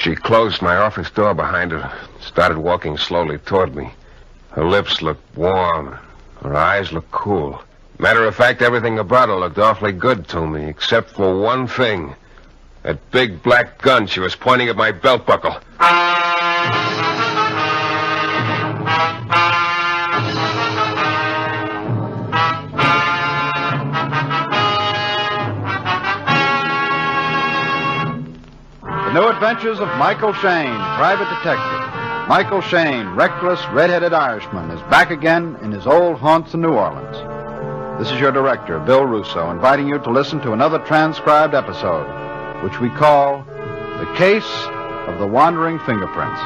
She closed my office door behind her, started walking slowly toward me. Her lips looked warm. Her eyes looked cool. Matter of fact, everything about her looked awfully good to me, except for one thing. That big black gun she was pointing at my belt buckle. The New Adventures of Michael Shayne, Private Detective. Michael Shayne, reckless, red-headed Irishman, is back again in his old haunts in New Orleans. This is your director, Bill Russo, inviting you to listen to another transcribed episode, which we call The Case of the Wandering Fingerprints.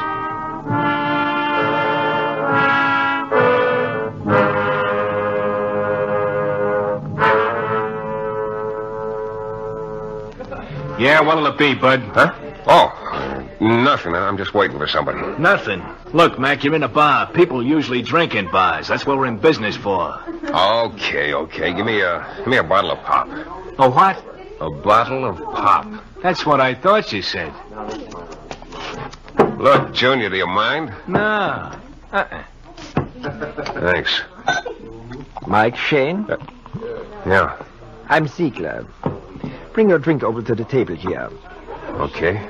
Yeah, what'll it be, Bud? Huh? Oh, nothing. I'm just waiting for somebody. Nothing. Look, Mac, you're in a bar. People usually drink in bars. That's what we're in business for. Okay. Give me a bottle of pop. Oh, what? A bottle of pop. That's what I thought you said. Look, Junior, do you mind? No. Thanks. Mike Shayne? Yeah. I'm Ziegler. Bring your drink over to the table here. Okay.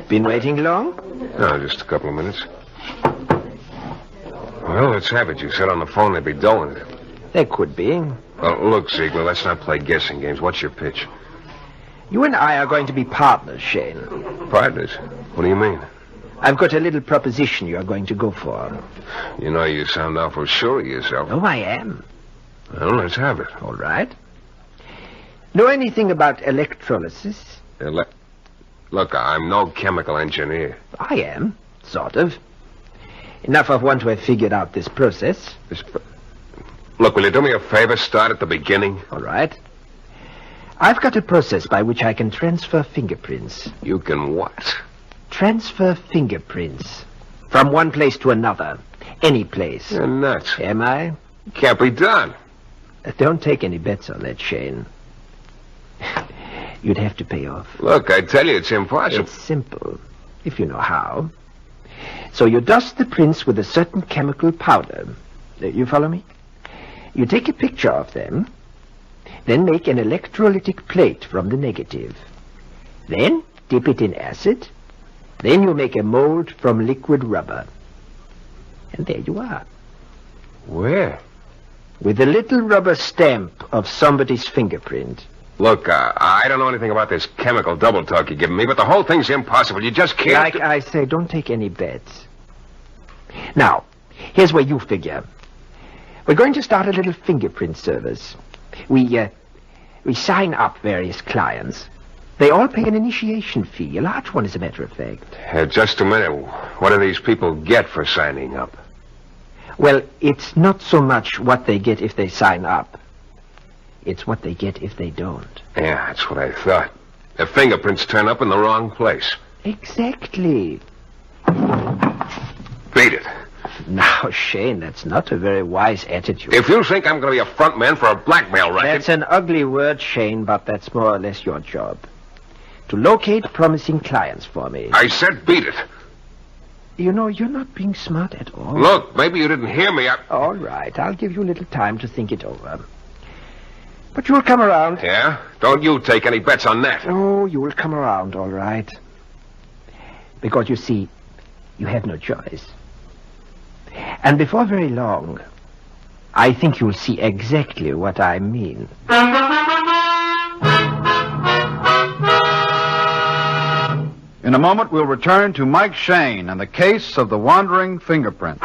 Been waiting long? No, just a couple of minutes. Well, let's have it. You said on the phone they'd be doing it. There could be. Well, look, Ziegler, let's not play guessing games. What's your pitch? You and I are going to be partners, Shayne. Partners? What do you mean? I've got a little proposition you're going to go for. You know, you sound awful sure of yourself. Oh, I am. Well, let's have it. All right. Know anything about electrolysis? Look, I'm no chemical engineer. I am, sort of. Enough of one to have figured out this process. Look, will you do me a favor? Start at the beginning. All right. I've got a process by which I can transfer fingerprints. You can what? Transfer fingerprints. From one place to another. Any place. You're nuts. Am I? Can't be done. Don't take any bets on that, Shayne. You'd have to pay off. Look, I tell you, it's impossible. It's simple, if you know how. So you dust the prints with a certain chemical powder. You follow me? You take a picture of them, then make an electrolytic plate from the negative. Then dip it in acid. Then you make a mold from liquid rubber. And there you are. Where? With a little rubber stamp of somebody's fingerprint. Look, I don't know anything about this chemical double talk you're giving me, but the whole thing's impossible. You just can't... Like I say, don't take any bets. Now, here's where you figure. We're going to start a little fingerprint service. We sign up various clients. They all pay an initiation fee, a large one, as a matter of fact. Just a minute. What do these people get for signing up? Well, it's not so much what they get if they sign up. It's what they get if they don't. Yeah, that's what I thought. Their fingerprints turn up in the wrong place. Exactly. Beat it. Now, Shayne, that's not a very wise attitude. If you think I'm going to be a front man for a blackmail racket... That's an ugly word, Shayne, but that's more or less your job. To locate promising clients for me. I said beat it. You know, you're not being smart at all. Look, maybe you didn't hear me. All right, I'll give you a little time to think it over. But you'll come around. Yeah? Don't you take any bets on that. Oh, you will come around, all right. Because, you see, you have no choice. And before very long, I think you'll see exactly what I mean. In a moment, we'll return to Mike Shayne and the case of the wandering fingerprint.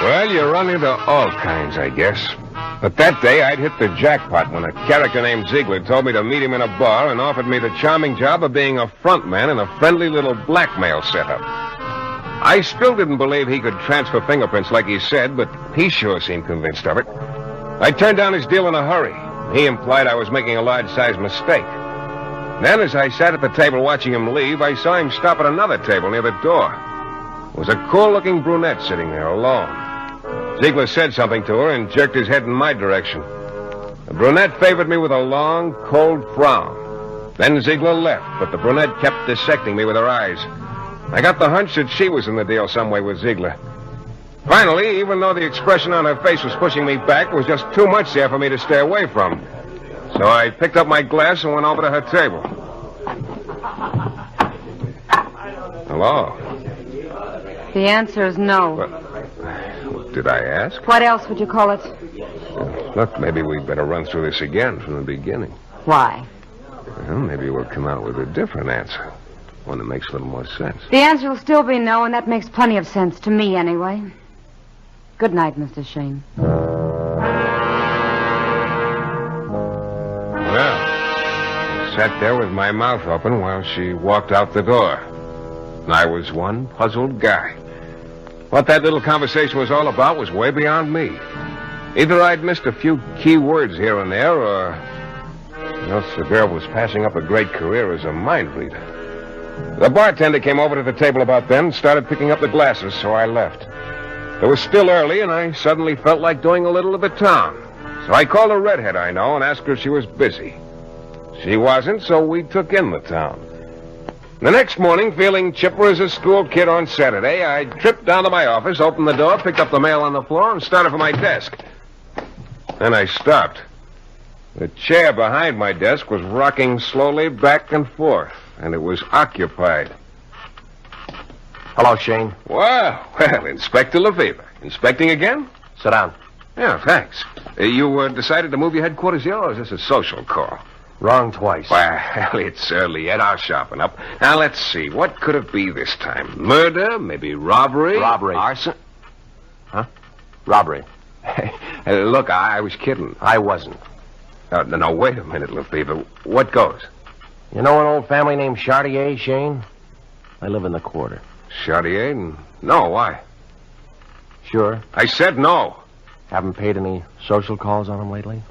Well, you run into all kinds, I guess. But that day, I'd hit the jackpot when a character named Ziegler told me to meet him in a bar and offered me the charming job of being a front man in a friendly little blackmail setup. I still didn't believe he could transfer fingerprints like he said, but he sure seemed convinced of it. I turned down his deal in a hurry. He implied I was making a large-sized mistake. Then, as I sat at the table watching him leave, I saw him stop at another table near the door. There was a cool-looking brunette sitting there alone. Ziegler said something to her and jerked his head in my direction. The brunette favored me with a long, cold frown. Then Ziegler left, but the brunette kept dissecting me with her eyes. I got the hunch that she was in the deal some way with Ziegler. Finally, even though the expression on her face was pushing me back, there was just too much there for me to stay away from. So I picked up my glass and went over to her table. Hello? The answer is no. What did I ask? What else would you call it? Look, maybe we'd better run through this again from the beginning. Why? Well, maybe we'll come out with a different answer. One that makes a little more sense. The answer will still be no, and that makes plenty of sense to me anyway. Good night, Mr. Shayne. Well, I sat there with my mouth open while she walked out the door. And I was one puzzled guy. What that little conversation was all about was way beyond me. Either I'd missed a few key words here and there, or else the girl was passing up a great career as a mind reader. The bartender came over to the table about then and started picking up the glasses, so I left. It was still early, and I suddenly felt like doing a little of the town. So I called a redhead I know and asked her if she was busy. She wasn't, so we took in the town. The next morning, feeling chipper as a school kid on Saturday, I tripped down to my office, opened the door, picked up the mail on the floor, and started for my desk. Then I stopped. The chair behind my desk was rocking slowly back and forth, and it was occupied. Hello, Shayne. Well, Inspector Lefevre. Inspecting again? Sit down. Yeah, thanks. You decided to move your headquarters here, or is this a social call? Wrong twice. Well, it's early yet. I'll sharpen up. Now, let's see. What could it be this time? Murder? Maybe robbery? Robbery. Arson? Huh? Robbery. Look, I was kidding. I wasn't. No, wait a minute, Lefevre. What goes? You know an old family named Chartier, Shayne? I live in the quarter. Chartier? No, why? Sure. I said no. Haven't paid any social calls on him lately?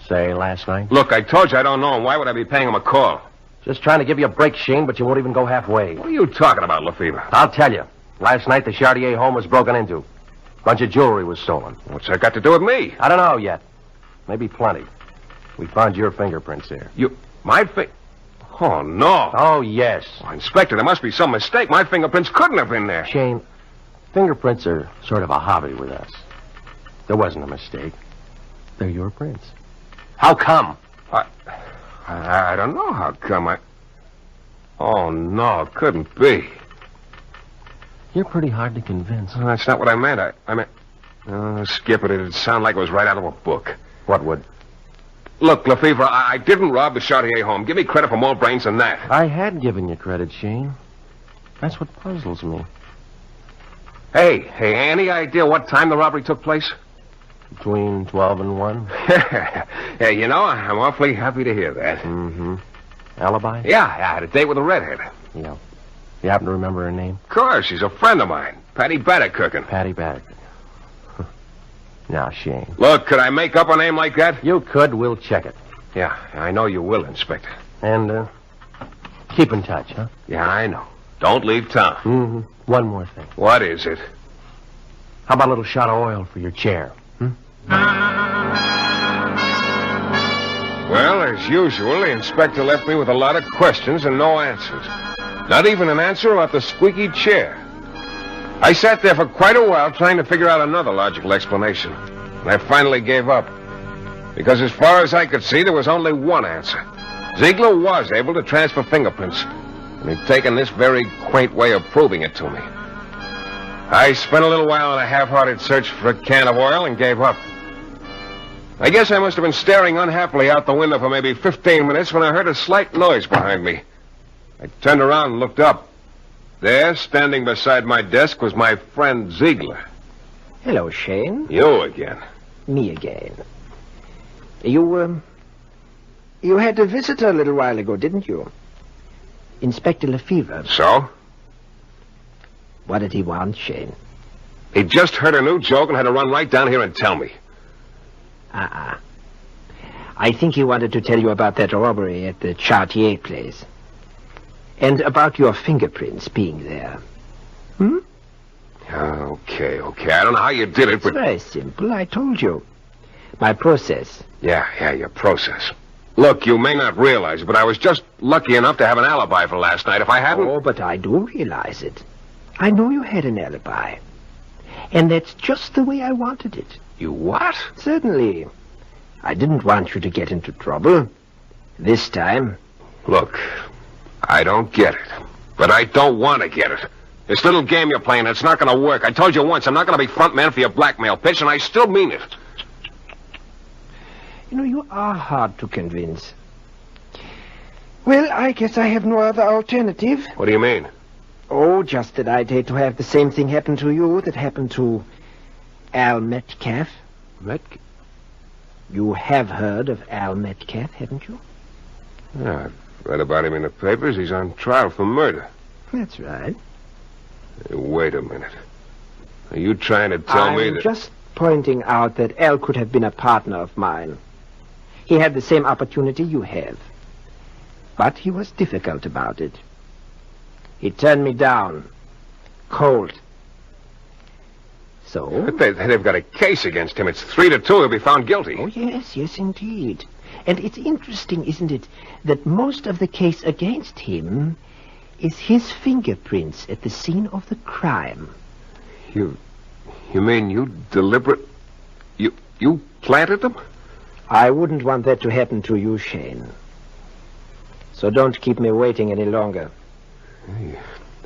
Say, last night? Look, I told you I don't know him. Why would I be paying him a call? Just trying to give you a break, Shayne, but you won't even go halfway. What are you talking about, Lefevre? I'll tell you. Last night, the Chartier home was broken into. Bunch of jewelry was stolen. What's that got to do with me? I don't know yet. Maybe plenty. We found your fingerprints there. My Oh, no. Oh, yes. Oh, Inspector, there must be some mistake. My fingerprints couldn't have been there. Shayne, fingerprints are sort of a hobby with us. There wasn't a mistake. They're your prints. How come? I don't know how come. Oh, no, it couldn't be. You're pretty hard to convince. Well, that's not what I meant. I meant... skip it. It'd sound like it was right out of a book. What would? Look, Lefevre, I didn't rob the Chartier home. Give me credit for more brains than that. I had given you credit, Shayne. That's what puzzles me. Hey, any idea what time the robbery took place? Between 12 and 1? Yeah, you know, I'm awfully happy to hear that. Mm-hmm. Alibi? Yeah, I had a date with a redhead. Yeah. You happen to remember her name? Of course, she's a friend of mine. Patty Baddercookin. Patty Baddercookin. Now, Shayne. Look, could I make up a name like that? You could. We'll check it. Yeah, I know you will, Inspector. And, keep in touch, huh? Yeah, I know. Don't leave town. Mm-hmm. One more thing. What is it? How about a little shot of oil for your chair? Well, as usual, the inspector left me with a lot of questions and no answers. Not even an answer about the squeaky chair. I sat there for quite a while trying to figure out another logical explanation. And I finally gave up. Because as far as I could see, there was only one answer. Ziegler was able to transfer fingerprints. And he'd taken this very quaint way of proving it to me. I spent a little while in a half-hearted search for a can of oil and gave up. I guess I must have been staring unhappily out the window for maybe 15 minutes when I heard a slight noise behind me. I turned around and looked up. There, standing beside my desk, was my friend Ziegler. Hello, Shayne. You again. Me again. You had a visitor a little while ago, didn't you? Inspector Lefevre. So? What did he want, Shayne? He just heard a new joke and had to run right down here and tell me. I think he wanted to tell you about that robbery at the Chartier place. And about your fingerprints being there. Okay. I don't know how you did it, It's but... very simple. I told you. My process. Yeah, your process. Look, you may not realize it, but I was just lucky enough to have an alibi for last night. If I hadn't... Oh, but I do realize it. I know you had an alibi. And that's just the way I wanted it. You what? Certainly. I didn't want you to get into trouble. This time. Look, I don't get it. But I don't want to get it. This little game you're playing, it's not going to work. I told you once, I'm not going to be front man for your blackmail pitch, and I still mean it. You know, you are hard to convince. Well, I guess I have no other alternative. What do you mean? Oh, just that I'd hate to have the same thing happen to you that happened to Al Metcalf. You have heard of Al Metcalf, haven't you? Yeah, I've read about him in the papers. He's on trial for murder. That's right. Hey, wait a minute. Are you trying to tell me that... I'm just pointing out that Al could have been a partner of mine. He had the same opportunity you have. But he was difficult about it. He turned me down. Cold. So? But they've got a case against him. It's 3-2. He'll be found guilty. Oh, yes, indeed. And it's interesting, isn't it, that most of the case against him is his fingerprints at the scene of the crime. You mean you You planted them? I wouldn't want that to happen to you, Shayne. So don't keep me waiting any longer. You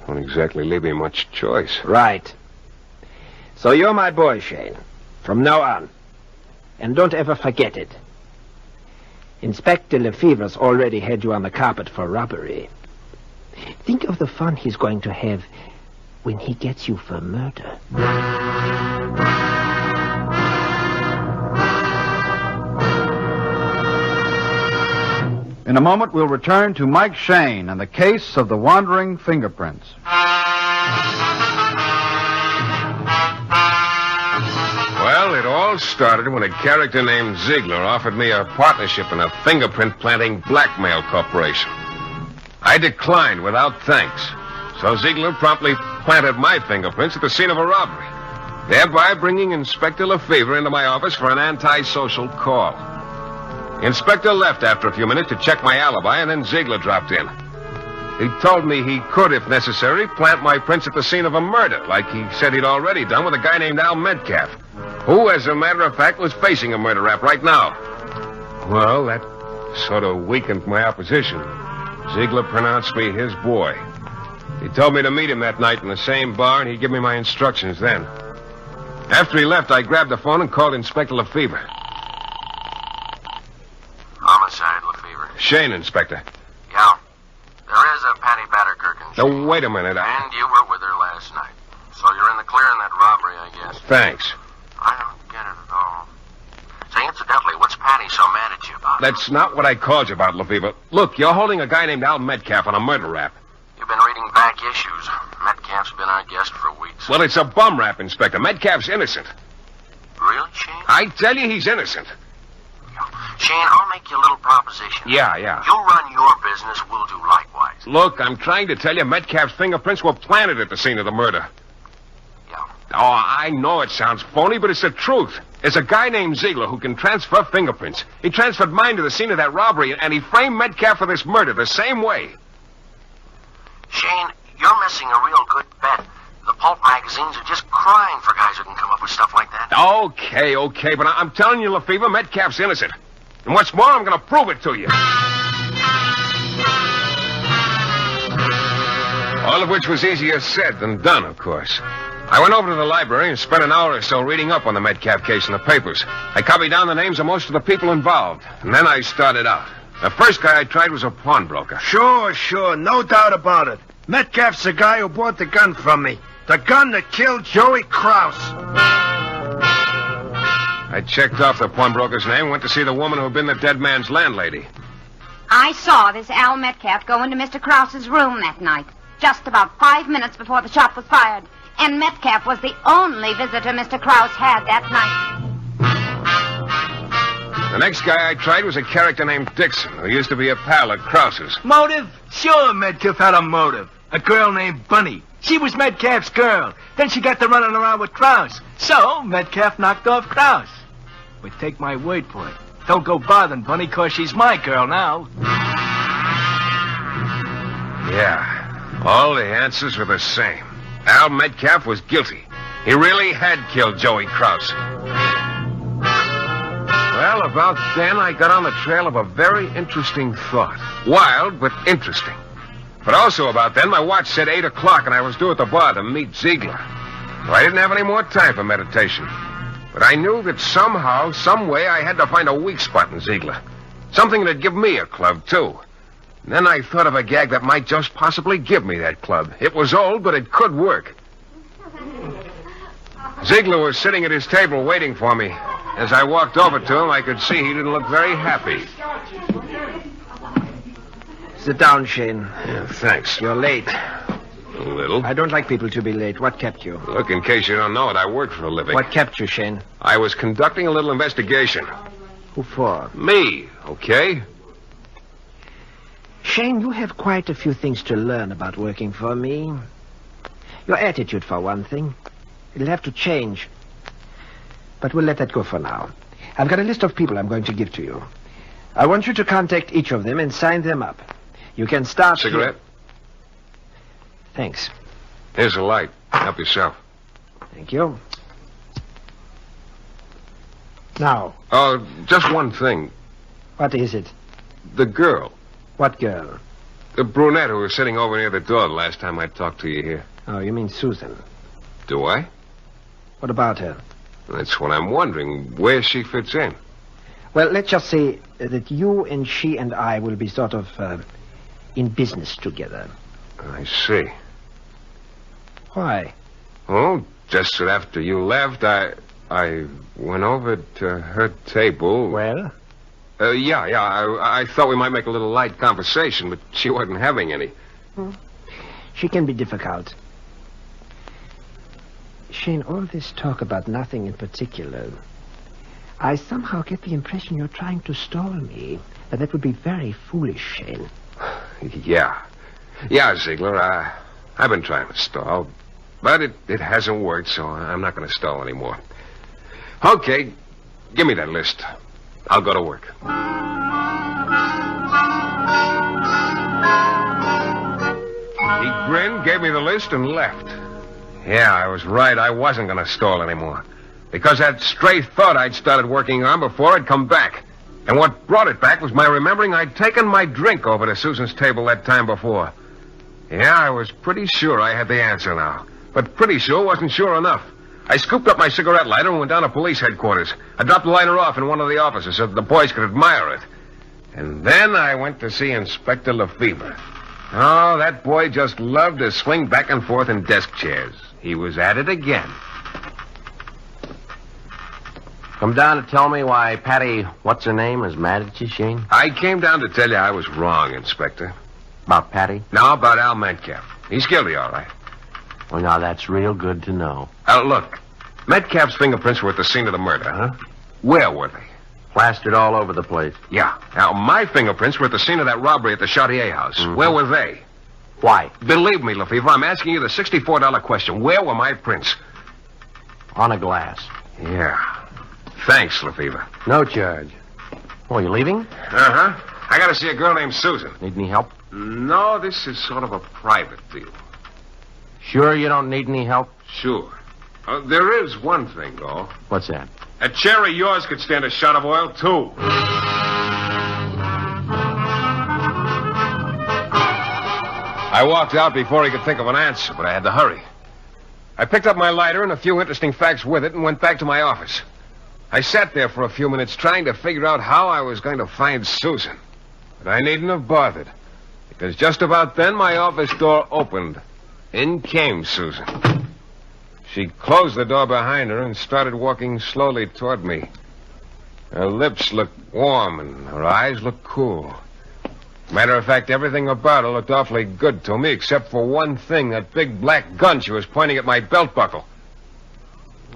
don't exactly leave me much choice. Right. So you're my boy, Shayne, from now on. And don't ever forget it. Inspector Lefevre's already had you on the carpet for robbery. Think of the fun he's going to have when he gets you for murder. In a moment, we'll return to Mike Shayne and the case of the wandering fingerprints. Well, it all started when a character named Ziegler offered me a partnership in a fingerprint-planting blackmail corporation. I declined without thanks. So Ziegler promptly planted my fingerprints at the scene of a robbery, thereby bringing Inspector Lefevre into my office for an antisocial call. The inspector left after a few minutes to check my alibi, and then Ziegler dropped in. He told me he could, if necessary, plant my prints at the scene of a murder, like he said he'd already done with a guy named Al Metcalf, who, as a matter of fact, was facing a murder rap right now. Well, that sort of weakened my opposition. Ziegler pronounced me his boy. He told me to meet him that night in the same bar, and he'd give me my instructions then. After he left, I grabbed the phone and called Inspector Lefevre. Homicide, Lefevre. Shayne, Inspector. Yeah. There is a Patty Batterkirk in Now, wait a minute. And you were with her last night. So you're in the clear in that robbery, I guess. Thanks. I don't get it at all. Say, incidentally, what's Patty so mad at you about? That's not what I called you about, Lefevre. Look, you're holding a guy named Al Metcalf on a murder rap. You've been reading back issues. Metcalf's been our guest for weeks. Well, it's a bum rap, Inspector. Metcalf's innocent. Really, Shayne? I tell you, he's innocent. Shayne, I'll make you a little proposition. Yeah. You run your business, we'll do likewise. Look, I'm trying to tell you Metcalf's fingerprints were planted at the scene of the murder. Yeah. Oh, I know it sounds phony, but it's the truth. There's a guy named Ziegler who can transfer fingerprints. He transferred mine to the scene of that robbery, and he framed Metcalf for this murder the same way. Shayne, you're missing a real good bet. The pulp magazines are just crying for guys who can come up with stuff like that. Okay, but I'm telling you, Lefevre, Metcalf's innocent. And what's more, I'm going to prove it to you. All of which was easier said than done, of course. I went over to the library and spent an hour or so reading up on the Metcalf case in the papers. I copied down the names of most of the people involved, and then I started out. The first guy I tried was a pawnbroker. Sure, no doubt about it. Metcalf's the guy who bought the gun from me. The gun that killed Joey Krause. I checked off the pawnbroker's name and went to see the woman who had been the dead man's landlady. I saw this Al Metcalf go into Mr. Krause's room that night, just about 5 minutes before the shot was fired. And Metcalf was the only visitor Mr. Krause had that night. The next guy I tried was a character named Dixon, who used to be a pal of Krause's. Motive? Sure, Metcalf had a motive. A girl named Bunny. She was Metcalf's girl. Then she got to running around with Krause. So Metcalf knocked off Krause. But take my word for it. Don't go bothering Bunny, 'cause she's my girl now. Yeah, all the answers were the same. Al Metcalf was guilty. He really had killed Joey Krause. Well, about then, I got on the trail of a very interesting thought. Wild, but interesting. But also about then, my watch said 8 o'clock, and I was due at the bar to meet Ziegler. So I didn't have any more time for meditation. But I knew that somehow, some way, I had to find a weak spot in Ziegler. Something that'd give me a club, too. And then I thought of a gag that might just possibly give me that club. It was old, but it could work. Ziegler was sitting at his table waiting for me. As I walked over to him, I could see he didn't look very happy. Sit down, Shayne. Yeah, thanks. You're late. A little. I don't like people to be late. What kept you? Look, in case you don't know it, I work for a living. What kept you, Shayne? I was conducting a little investigation. Who for? Me, okay? Shayne, you have quite a few things to learn about working for me. Your attitude, for one thing. It'll have to change. But we'll let that go for now. I've got a list of people I'm going to give to you. I want you to contact each of them and sign them up. You can start... Cigarette? Thanks. Here's a light. Help yourself. Thank you. Now, Oh, just one thing. what is it? The girl. What girl? The brunette who was sitting over near the door the last time I talked to you here. Oh, you mean Susan. Do I? What about her? That's what I'm wondering, where she fits in. Well, let's just say that you and she and I will be sort of in business together. I see. Why? Oh, just that after you left, I went over to her table. Well? Yeah, I thought we might make a little light conversation, but she wasn't having any. She can be difficult. Shayne, all this talk about nothing in particular, I somehow get the impression you're trying to stall me. But that would be very foolish, Shayne. Yeah. Yeah, Ziegler, I've been trying to stall, but it hasn't worked, so I'm not going to stall anymore. Okay, give me that list. I'll go to work. He grinned, gave me the list, and left. Yeah, I was right. I wasn't going to stall anymore. Because that stray thought I'd started working on before had come back. And what brought it back was my remembering I'd taken my drink over to Susan's table that time before. Yeah, I was pretty sure I had the answer now. But pretty sure wasn't sure enough. I scooped up my cigarette lighter and went down to police headquarters. I dropped the lighter off in one of the offices so that the boys could admire it. And then I went to see Inspector Lefevre. Oh, that boy just loved to swing back and forth in desk chairs. He was at it again. Come down to tell me why Patty, what's her name, is mad at you, Shayne? I came down to tell you I was wrong, Inspector. About Patty? No, about Al Metcalf. He's guilty, all right. Well, now, that's real good to know. Look, Metcalf's fingerprints were at the scene of the murder, huh? Where were they? Plastered all over the place. Yeah. Now, my fingerprints were at the scene of that robbery at the Chartier house. Mm-hmm. Where were they? Why? Believe me, Lefevre, I'm asking you the $64 question. Where were my prints? On a glass. Yeah. Thanks, Lefevre. No charge. Oh, you leaving? Uh-huh. I gotta see a girl named Susan. Need any help? No, this is sort of a private deal. Sure you don't need any help? Sure. There is one thing, though. What's that? A chair of yours could stand a shot of oil, too. I walked out before he could think of an answer, but I had to hurry. I picked up my lighter and a few interesting facts with it and went back to my office. I sat there for a few minutes trying to figure out how I was going to find Susan. But I needn't have bothered, because just about then my office door opened. In came Susan. She closed the door behind her and started walking slowly toward me. Her lips looked warm and her eyes looked cool. Matter of fact, everything about her looked awfully good to me, except for one thing, that big black gun she was pointing at my belt buckle.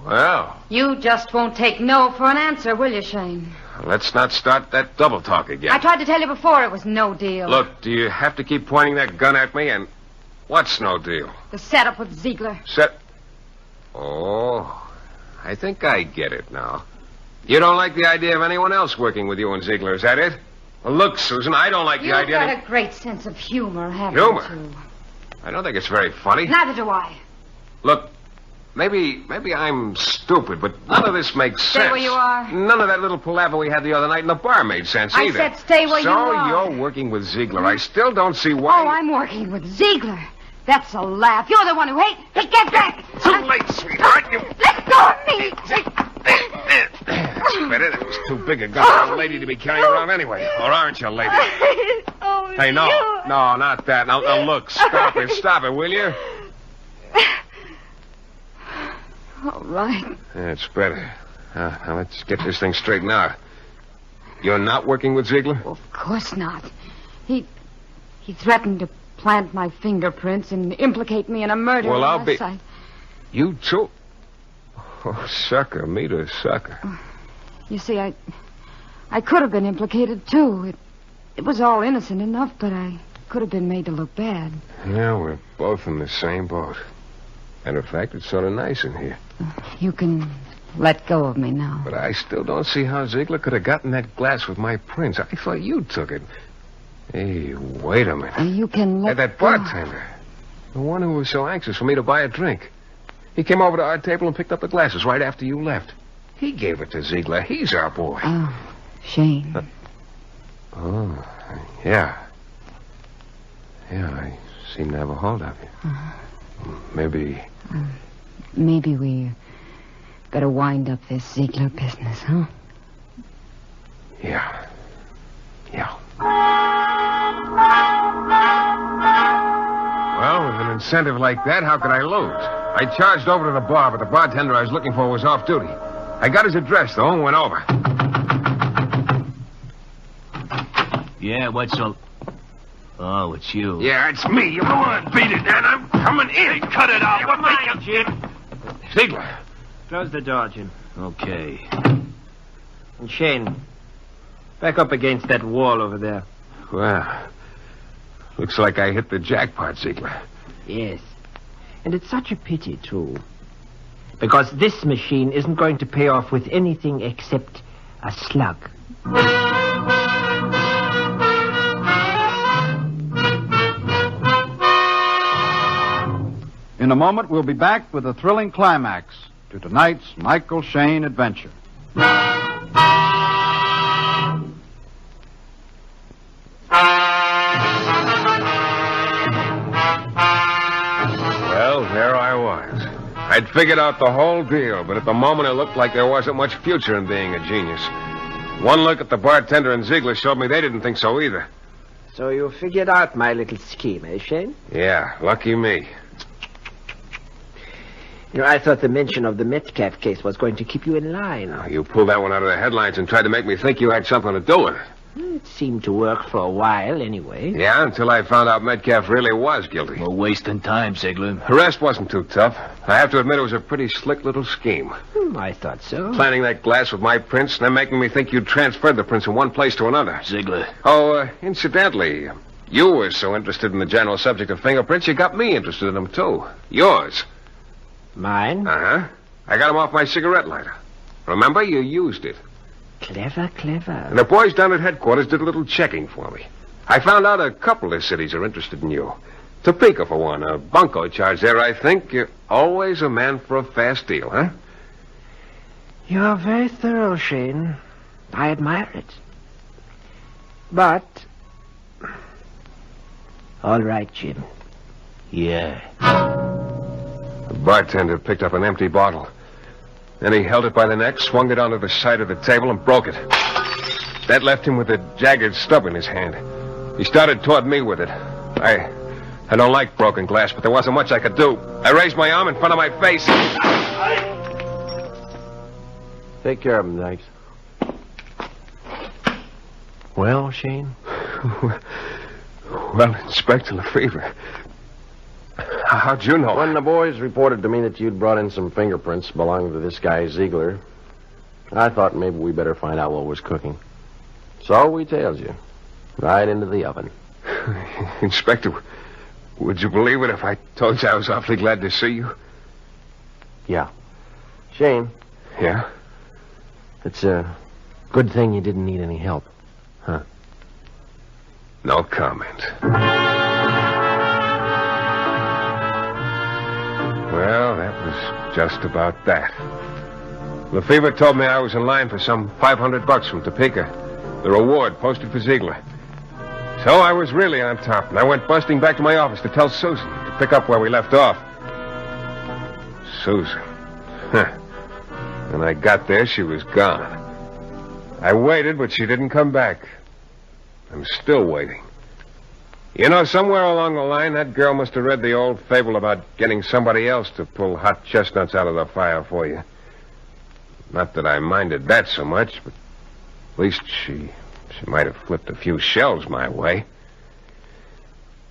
Well, You just won't take no for an answer, will you, Shayne? let's not start that double talk again. I tried to tell you before it was no deal. Look, do you have to keep pointing that gun at me? And What's no deal? The setup with Ziegler. Oh, I think I get it now. You don't like the idea of anyone else working with you and Ziegler, is that it? Well, look, Susan, I don't like the idea... You've got a great sense of humor, haven't Humor? you? I don't think it's very funny. Neither do I. Look, maybe I'm stupid, but none of this makes sense. Stay where you are. None of that little palaver we had the other night in the bar made sense either. I said stay where you are. So you're working with Ziegler. I still don't see why... Oh, I'm working with Ziegler. That's a laugh. You're the one who hates... Hey, get back! Too late, sweetheart. You... Let go of me! That's better. That was too big a gun for a lady to be carrying around anyway. Or aren't you, lady? Oh, Hey, no, not that. Now, look, stop it, will you? All right. That's better. Now, let's get this thing straightened out. You're not working with Ziegler? Well, of course not. He threatened to plant my fingerprints and implicate me in a murder. Well, I'll be... I... You too? Oh, sucker. Meet a sucker. You see, I could have been implicated, too. It was all innocent enough, but I could have been made to look bad. Yeah, we're both in the same boat. Matter of fact, it's sort of nice in here. You can let go of me now. But I still don't see how Ziegler could have gotten that glass with my prints. I thought you took it. Hey, wait a minute. You can let That go. bartender. The one who was so anxious for me to buy a drink. He came over to our table and picked up the glasses right after you left. He gave it to Ziegler. He's our boy. Oh, Shayne. Oh, yeah. Yeah, I seem to have a hold of you. Maybe... Maybe we better wind up this Ziegler business, huh? Yeah. Well, with an incentive like that, how could I lose? I charged over to the bar, but the bartender I was looking for was off duty. I got his address, though, and went over. Yeah, what's all... Oh, it's you. Yeah, it's me. You go on, beat it, and I'm coming in. Hey, cut it out. What make you... Jim? Ziegler. Close the door, Jim. Okay. And Shayne, back up against that wall over there. Well, looks like I hit the jackpot, Ziegler. Yes. And it's such a pity, too. Because this machine isn't going to pay off with anything except a slug. In a moment, we'll be back with a thrilling climax to tonight's Michael Shayne adventure. Well, there I was. I'd figured out the whole deal, but at the moment it looked like there wasn't much future in being a genius. One look at the bartender and Ziegler showed me they didn't think so either. So you figured out my little scheme, eh, Shayne? Yeah, lucky me. You know, I thought the mention of the Metcalf case was going to keep you in line. Now, you pulled that one out of the headlines and tried to make me think you had something to do with it. It seemed to work for a while, anyway. Yeah, until I found out Metcalf really was guilty. We're wasting time, Ziegler. The rest wasn't too tough. I have to admit it was a pretty slick little scheme. I thought so. Planting that glass with my prints, and then making me think you'd transferred the prints from one place to another. Ziegler. Oh, incidentally, you were so interested in the general subject of fingerprints, you got me interested in them, too. Yours. Mine? Uh-huh. I got them off my cigarette lighter. Remember, you used it. Clever, clever. And the boys down at headquarters did a little checking for me. I found out a couple of cities are interested in you. Topeka, for one. A bunco charge there, I think. You're always a man for a fast deal, huh? You're very thorough, Shayne. I admire it. But... all right, Jim. Yeah. The bartender picked up an empty bottle. Then he held it by the neck, swung it onto the side of the table, and broke it. That left him with a jagged stub in his hand. He started toward me with it. I don't like broken glass, but there wasn't much I could do. I raised my arm in front of my face. Take care of him, thanks. Well, Shayne? Well, Inspector Lefevre, how'd you know? When the boys reported to me that you'd brought in some fingerprints belonging to this guy Ziegler, I thought maybe we better find out what was cooking. So we tailed you right into the oven. Inspector, Would you believe it if I told you I was awfully glad to see you? Yeah. Shayne, Yeah? it's a good thing you didn't need any help. Huh? No comment. Well, that was just about that. Lefevre told me I was in line for some $500 from Topeka, the reward posted for Ziegler. So I was really on top, and I went busting back to my office to tell Susan to pick up where we left off. Susan. Huh. When I got there, she was gone. I waited, but she didn't come back. I'm still waiting. You know, somewhere along the line, that girl must have read the old fable about getting somebody else to pull hot chestnuts out of the fire for you. Not that I minded that so much, but at least she might have flipped a few shells my way.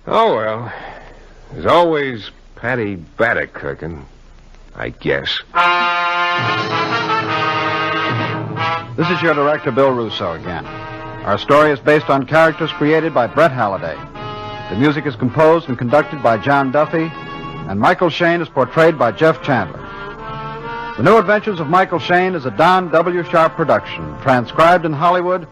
Oh, well. There's always Patty Baddock cooking, I guess. This is your director, Bill Russo, again. Our story is based on characters created by Brett Halliday. The music is composed and conducted by John Duffy, and Michael Shayne is portrayed by Jeff Chandler. The New Adventures of Michael Shayne is a Don W. Sharp production, transcribed in Hollywood